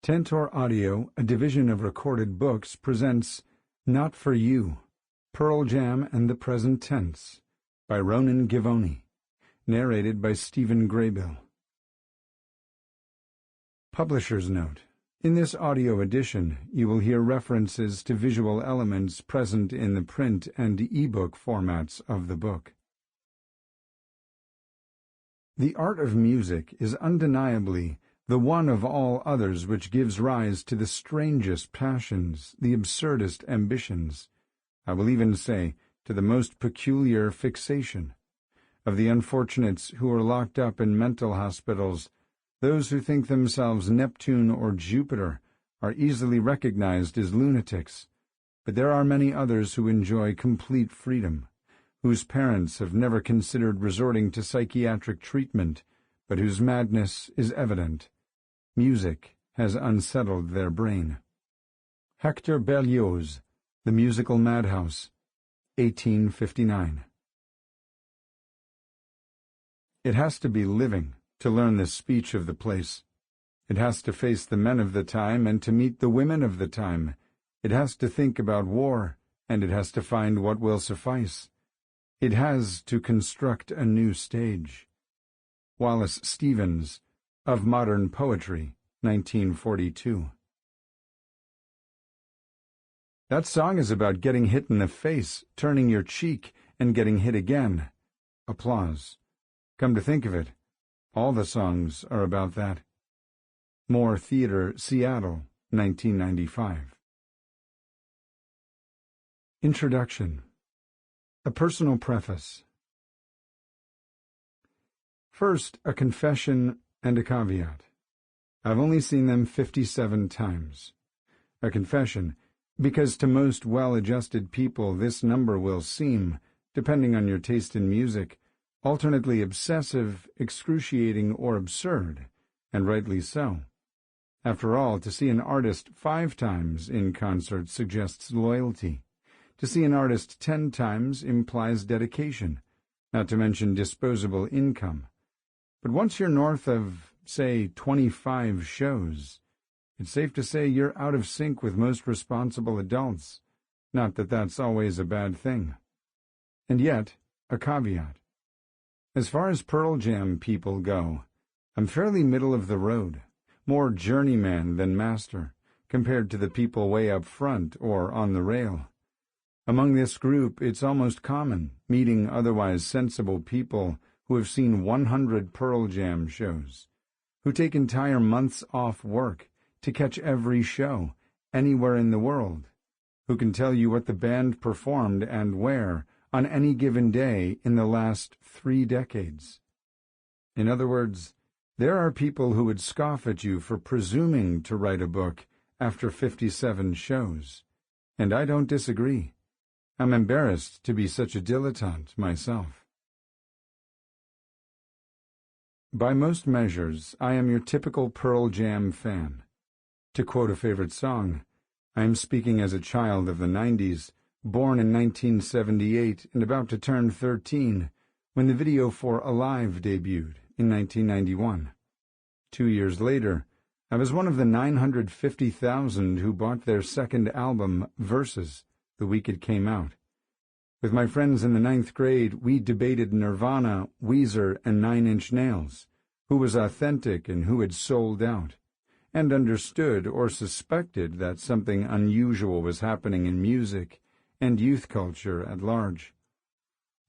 Tentor Audio, a division of Recorded Books, presents Not For You, Pearl Jam and the Present Tense, by Ronen Givony, narrated by Stephen Graybill. Publisher's Note: in this audio edition, you will hear references to visual elements present in the print and e-book formats of the book. The art of music is undeniably the one of all others which gives rise to the strangest passions, the absurdest ambitions, I will even say, to the most peculiar fixation. Of the unfortunates who are locked up in mental hospitals, those who think themselves Neptune or Jupiter are easily recognized as lunatics, but there are many others who enjoy complete freedom, whose parents have never considered resorting to psychiatric treatment, but whose madness is evident. Music has unsettled their brain. Hector Berlioz, The Musical Madhouse, 1859. It has to be living to learn the speech of the place. It has to face the men of the time and to meet the women of the time. It has to think about war, and it has to find what will suffice. It has to construct a new stage. Wallace Stevens, Of Modern Poetry, 1942. That song is about getting hit in the face, turning your cheek, and getting hit again. Applause. Come to think of it, all the songs are about that. Moore Theatre, Seattle, 1995. Introduction. A personal preface. First, a confession and a caveat. I've only seen them 57 times. A confession, because to most well-adjusted people this number will seem, depending on your taste in music, alternately obsessive, excruciating, or absurd, and rightly so. After all, to see an artist 5 times in concert suggests loyalty. To see an artist 10 times implies dedication, not to mention disposable income. But once you're north of, say, 25 shows, it's safe to say you're out of sync with most responsible adults. Not that that's always a bad thing. And yet, a caveat. As far as Pearl Jam people go, I'm fairly middle of the road, more journeyman than master, compared to the people way up front or on the rail. Among this group, it's almost common, meeting otherwise sensible people who have seen 100 Pearl Jam shows, who take entire months off work to catch every show, anywhere in the world, who can tell you what the band performed and where on any given day in the last 3 decades. In other words, there are people who would scoff at you for presuming to write a book after 57 shows, and I don't disagree. I'm embarrassed to be such a dilettante myself. By most measures, I am your typical Pearl Jam fan. To quote a favorite song, I am speaking as a child of the 90s, born in 1978 and about to turn 13, when the video for Alive debuted in 1991. 2 years later, I was one of the 950,000 who bought their second album, Versus, the week it came out. With my friends in the 9th grade, we debated Nirvana, Weezer, and 9 Inch Nails, who was authentic and who had sold out, and understood or suspected that something unusual was happening in music and youth culture at large.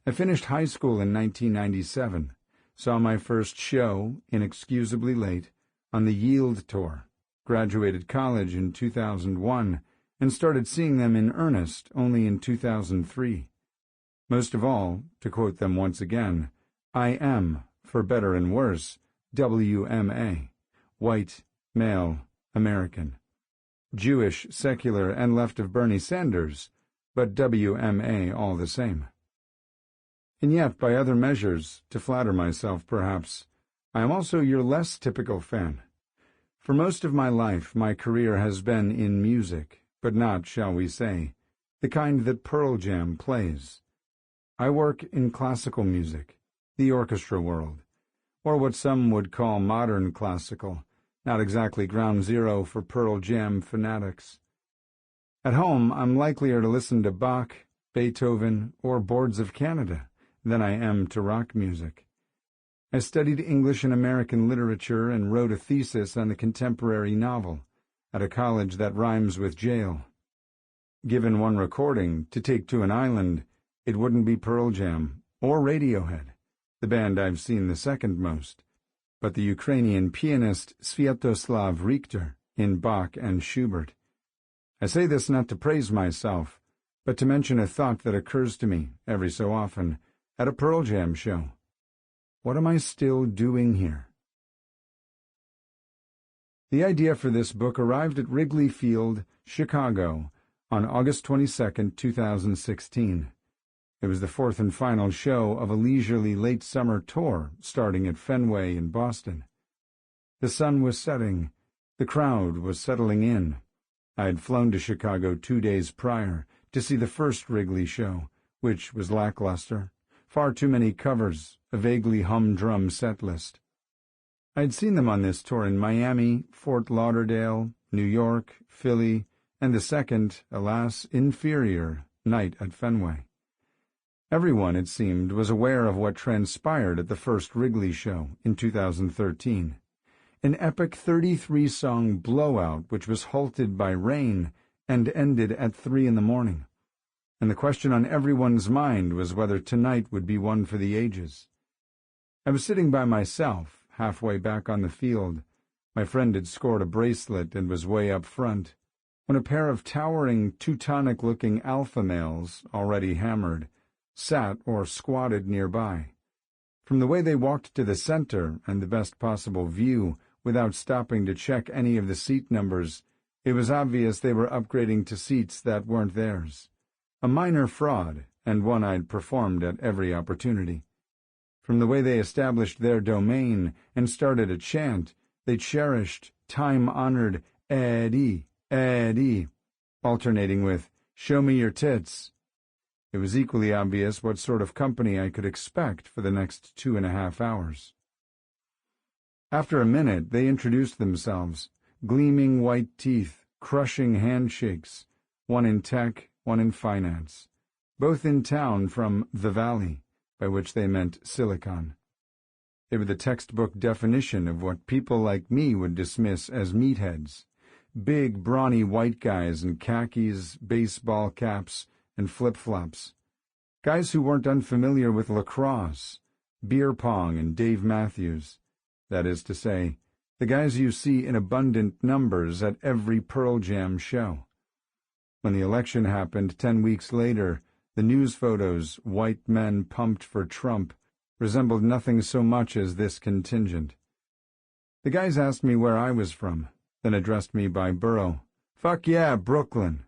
I finished high school in 1997, saw my first show, inexcusably late, on the Yield Tour, graduated college in 2001, and started seeing them in earnest only in 2003. Most of all, to quote them once again, I am, for better and worse, W.M.A, white, male, American. Jewish, secular, and left of Bernie Sanders, but W.M.A all the same. And yet, by other measures, to flatter myself perhaps, I am also your less typical fan. For most of my life, my career has been in music, but not, shall we say, the kind that Pearl Jam plays. I work in classical music, the orchestra world, or what some would call modern classical, not exactly ground zero for Pearl Jam fanatics. At home, I'm likelier to listen to Bach, Beethoven, or Boards of Canada than I am to rock music. I studied English and American literature and wrote a thesis on a contemporary novel at a college that rhymes with jail. Given one recording to take to an island, it wouldn't be Pearl Jam or Radiohead, the band I've seen the second most, but the Ukrainian pianist Sviatoslav Richter in Bach and Schubert. I say this not to praise myself, but to mention a thought that occurs to me every so often at a Pearl Jam show. What am I still doing here? The idea for this book arrived at Wrigley Field, Chicago, on August 22, 2016. It was the fourth and final show of a leisurely late summer tour starting at Fenway in Boston. The sun was setting. The crowd was settling in. I had flown to Chicago 2 days prior to see the first Wrigley show, which was lackluster. Far too many covers, a vaguely humdrum set list. I had seen them on this tour in Miami, Fort Lauderdale, New York, Philly, and the second, alas, inferior, night at Fenway. Everyone, it seemed, was aware of what transpired at the first Wrigley show in 2013. An epic 33-song blowout which was halted by rain and ended at 3 a.m. And the question on everyone's mind was whether tonight would be one for the ages. I was sitting by myself, halfway back on the field. My friend had scored a bracelet and was way up front, when a pair of towering, Teutonic-looking alpha males, already hammered, sat or squatted nearby. From the way they walked to the center and the best possible view, without stopping to check any of the seat numbers, it was obvious they were upgrading to seats that weren't theirs. A minor fraud, and one I'd performed at every opportunity. From the way they established their domain and started a chant, they cherished time-honored Eddie, Eddie, alternating with, "Show me your tits." It was equally obvious what sort of company I could expect for the next 2.5 hours. After a minute, they introduced themselves, gleaming white teeth, crushing handshakes, one in tech, one in finance, both in town from the Valley, by which they meant Silicon. They were the textbook definition of what people like me would dismiss as meatheads, big, brawny white guys in khakis, baseball caps, and flip-flops, guys who weren't unfamiliar with lacrosse, beer pong, and Dave Matthews. That is to say, the guys you see in abundant numbers at every Pearl Jam show. When the election happened 10 weeks later, the news photos, white men pumped for Trump, resembled nothing so much as this contingent. The guys asked me where I was from, then addressed me by borough. "Fuck yeah, Brooklyn,"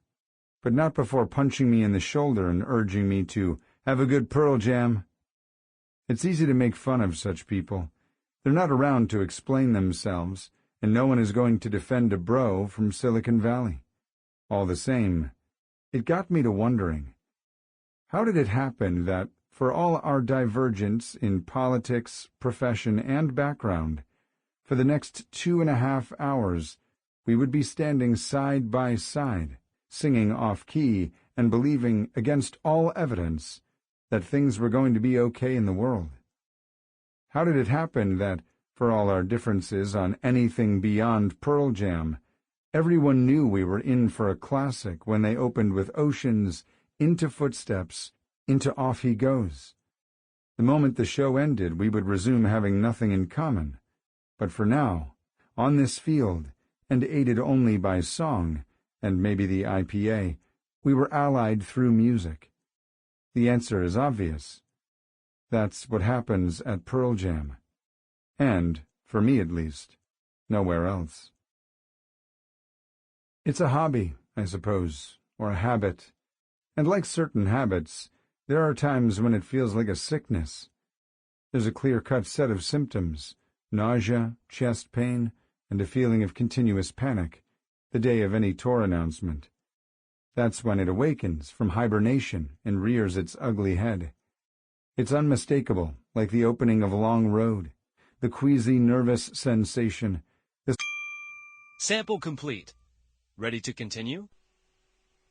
but not before punching me in the shoulder and urging me to have a good Pearl Jam. It's easy to make fun of such people. They're not around to explain themselves, and no one is going to defend a bro from Silicon Valley. All the same, it got me to wondering, how did it happen that, for all our divergence in politics, profession, and background, for the next 2.5 hours we would be standing side by side, singing off-key and believing, against all evidence, that things were going to be okay in the world? How did it happen that, for all our differences on anything beyond Pearl Jam, everyone knew we were in for a classic when they opened with Oceans, Into Footsteps, into Off He Goes? The moment the show ended, we would resume having nothing in common. But for now, on this field, and aided only by song, and maybe the IPA, we were allied through music. The answer is obvious. That's what happens at Pearl Jam. And, for me at least, nowhere else. It's a hobby, I suppose, or a habit, and like certain habits, there are times when it feels like a sickness. There's a clear-cut set of symptoms, nausea, chest pain, and a feeling of continuous panic, the day of any tour announcement. That's when it awakens from hibernation and rears its ugly head. It's unmistakable, like the opening of a long road, the queasy, nervous sensation, the Sample complete. Ready to continue?